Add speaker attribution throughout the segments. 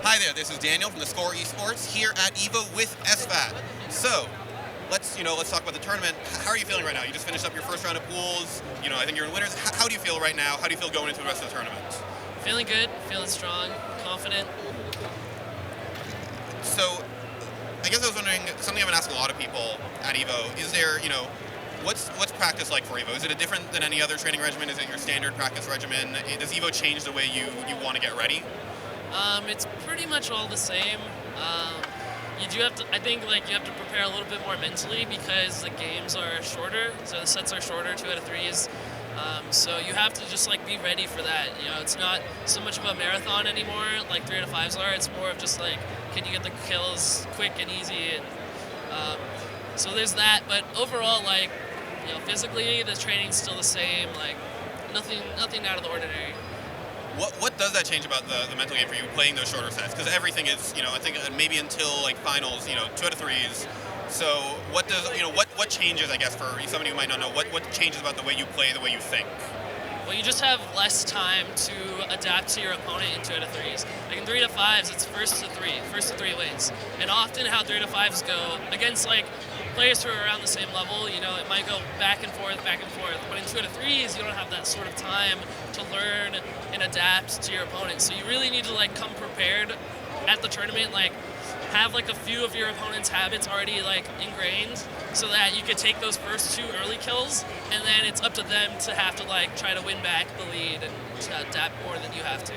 Speaker 1: Hi there, this is Daniel from theScore eSports here at EVO with SFAT. So, let's talk about the tournament. How are you feeling right now? You just finished up your first round of pools. I think you're in winners. How do you feel right now? How do you feel going into the rest of the tournament?
Speaker 2: Feeling good, feeling strong, confident.
Speaker 1: So, I guess I was wondering, something I've been asking a lot of people at EVO, is there, what's practice like for EVO? Is it different than any other training regimen? Is it your standard practice regimen? Does EVO change the way you want to get ready?
Speaker 2: It's pretty much all the same. You do have to, I think, you have to prepare a little bit more mentally because the games are shorter, so the sets are shorter, 2 out of 3s. So you have to just be ready for that. It's not so much of a marathon anymore, like 3 out of 5s are. It's more of just can you get the kills quick and easy, and so there's that. But overall, physically, the training's still the same. Nothing out of the ordinary.
Speaker 1: What does that change about the mental game for you playing those shorter sets? Because everything is, I think maybe until finals, 2 out of 3s. So what changes, I guess, for somebody who might not know, what changes about the way you play, the way you think?
Speaker 2: Well, you just have less time to adapt to your opponent in 2 out of 3s. In 3 out of 5s, it's first to 3 wins. And often how 3 out of 5s go against players who are around the same level, it might go back and forth. But in 2 out of 3s, you don't have that sort of time to learn and adapt to your opponent. So you really need to come prepared at the tournament, have a few of your opponent's habits already ingrained, so that you could take those first 2 early kills, and then it's up to them to have to try to win back the lead and to adapt more than you have to.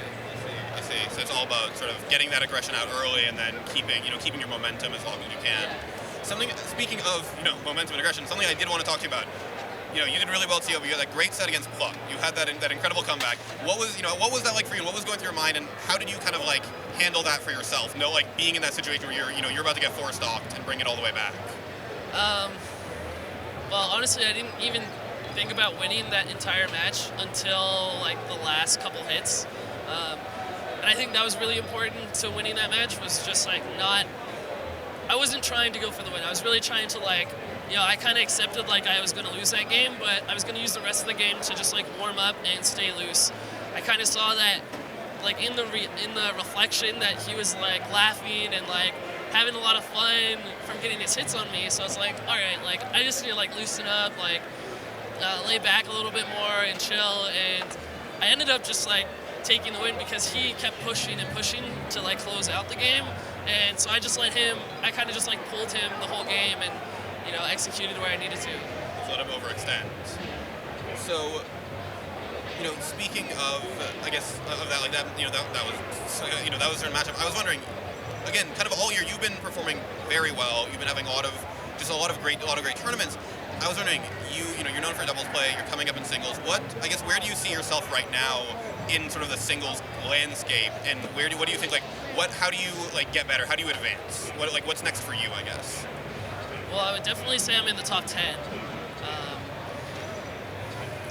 Speaker 1: I see. So it's all about sort of getting that aggression out early and then keeping your momentum as long as you can.
Speaker 2: Yeah.
Speaker 1: Speaking of momentum and aggression, something I did want to talk to you about. You did really well at CO. You had that great set against Pluck. You had that incredible comeback. What was that like for you? And what was going through your mind? And how did you kind of handle that for yourself? Being in that situation where you're about to get 4-stocked and bring it all the way back.
Speaker 2: Well, honestly, I didn't even think about winning that entire match until the last couple hits. And I think that was really important to winning that match. Was just I wasn't trying to go for the win. I was really trying to I kind of accepted I was going to lose that game, but I was going to use the rest of the game to just warm up and stay loose. I kind of saw that in the reflection that he was laughing and having a lot of fun from getting his hits on me. So I was all right, I just need to loosen up, lay back a little bit more and chill. And I ended up just taking the win because he kept pushing and pushing to close out the game. And so I just let him. I kind of just pulled him the whole game and executed where I needed to.
Speaker 1: So let him overextend. So, speaking of, I guess, of that, that was a certain matchup. I was wondering, again, kind of all year, you've been performing very well. You've been having a lot of great tournaments. I was wondering, you're known for doubles play. You're coming up in singles. Where do you see yourself right now in sort of the singles landscape? And what do you think? How do you get better? How do you advance? What's next for you? I guess.
Speaker 2: Well, I would definitely say I'm in the top 10.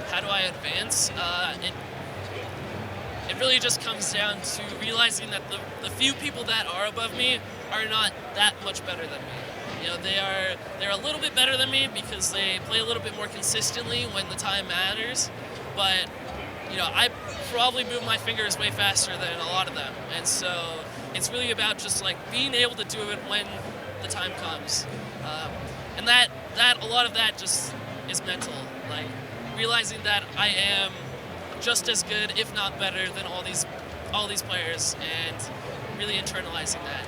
Speaker 2: How do I advance? It really just comes down to realizing that the few people that are above me are not that much better than me. They're a little bit better than me because they play a little bit more consistently when the time matters. But I probably move my fingers way faster than a lot of them, and so it's really about just being able to do it when the time comes. And that a lot of that just is mental, realizing that I am just as good, if not better, than all these players, and really internalizing that.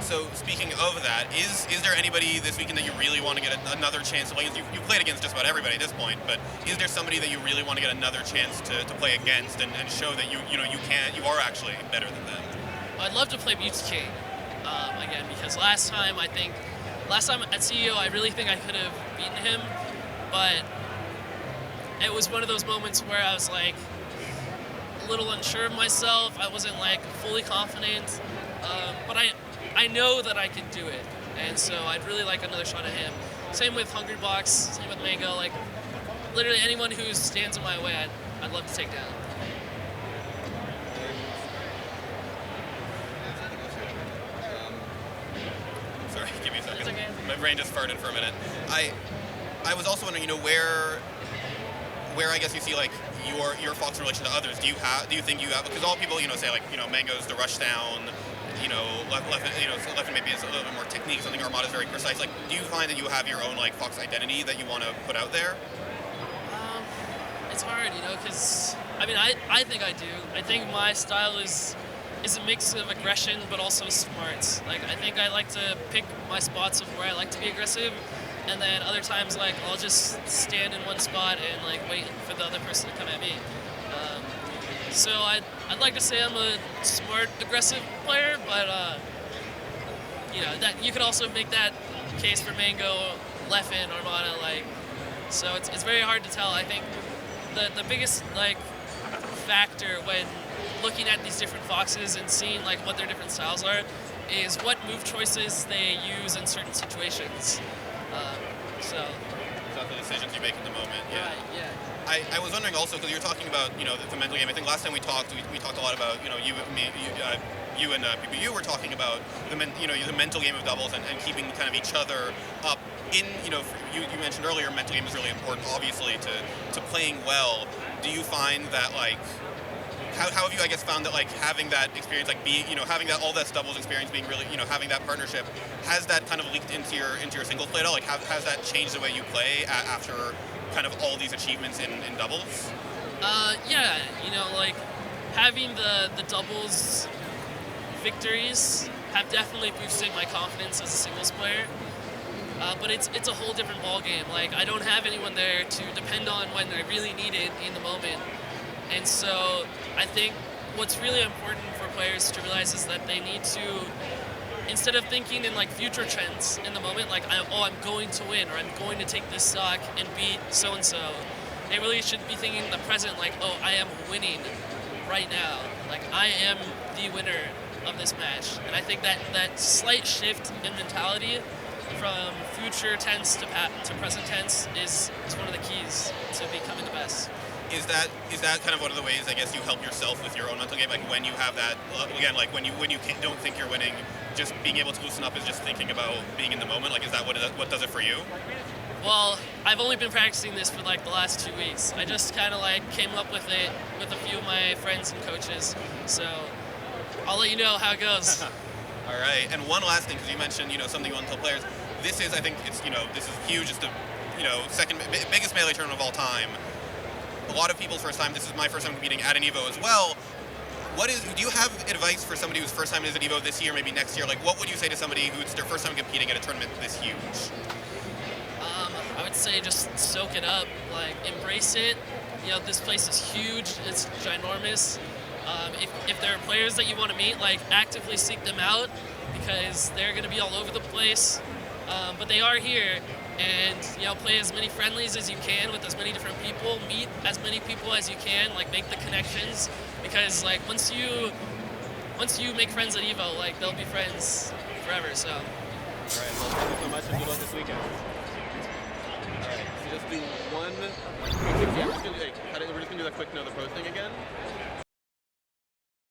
Speaker 1: So speaking of that, is there anybody this weekend that you really want to get another chance to play against? You've played against just about everybody at this point, but is there somebody that you really want to get another chance to play against and show that you are actually better than them?
Speaker 2: I'd love to play BTK again, because last time at CEO, I really think I could have beaten him, but it was one of those moments where I was a little unsure of myself. I wasn't fully confident, but I know that I can do it, and so I'd really like another shot at him. Same with Hungry Box, same with Mango. Literally anyone who stands in my way, I'd love to take down.
Speaker 1: Sorry, give me a second.
Speaker 2: It's okay.
Speaker 1: My brain just farted for a minute. I was also wondering, where I guess you see your Fox in relation to others? Do you think you have, because all people say like Mango's the rush down, left maybe is a little bit more technique. Something Armada's very precise. Like, do you find that you have your own like Fox identity that you want to put out there?
Speaker 2: It's hard, because I mean I think I do. I think my style is a mix of aggression but also smarts. Like, I think I like to pick my spots of where I like to be aggressive, and then other times like I'll just stand in one spot and like wait for the other person to come at me. So I'd like to say I'm a smart, aggressive player, but that you could also make that case for Mango, Leffen, Armada. So it's very hard to tell. I think the biggest factor when looking at these different Foxes and seeing what their different styles are is what move choices they use in certain situations. So
Speaker 1: the decisions you make in the moment. Yeah.
Speaker 2: Right, yeah.
Speaker 1: I was wondering also, because you're talking about the mental game. I think last time we talked a lot about you and PPU were talking about the mental game of doubles and keeping kind of each other up. You mentioned earlier, mental game is really important, obviously, to playing well. Do you find that how have you, I guess, found that having that experience, having all that doubles experience, being really, having that partnership, has that kind of leaked into your singles play at all? Has that changed the way you play after kind of all these achievements in doubles?
Speaker 2: Yeah, having the doubles victories have definitely boosted my confidence as a singles player. But it's a whole different ball game. I don't have anyone there to depend on when I really need it in the moment. And so I think what's really important for players to realize is that they need to, instead of thinking in future trends in the moment, I'm going to win, or I'm going to take this stock and beat so-and-so, they really should be thinking in the present, I am winning right now. I am the winner of this match. And I think that slight shift in mentality from future tense to present tense is one of the keys to becoming the best.
Speaker 1: Is that kind of one of the ways, I guess, you help yourself with your own mental game? When you have that, again, when you don't think you're winning, just being able to loosen up is just thinking about being in the moment. Is that what does it for you?
Speaker 2: Well, I've only been practicing this for the last 2 weeks. I just kind of came up with it with a few of my friends and coaches. So I'll let you know how it goes.
Speaker 1: All right. And one last thing, because you mentioned something you want to tell players. This is, I think, this is huge. It's the second biggest Melee tournament of all time. A lot of people's first time. This is my first time competing at an EVO as well. Do you have advice for somebody whose first time is at EVO this year, maybe next year? What would you say to somebody who's their first time competing at a tournament this huge?
Speaker 2: I would say just soak it up. Embrace it. This place is huge. It's ginormous. If there are players that you want to meet, actively seek them out, because they're going to be all over the place. But they are here. And play as many friendlies as you can with as many different people, meet as many people as you can, make the connections, because once you make friends at EVO, they'll be friends forever. So.
Speaker 1: All right. Well, thank you so much, and good luck this weekend. All right. So just do one quick. Yeah, we're just gonna do that quick know the pro thing again.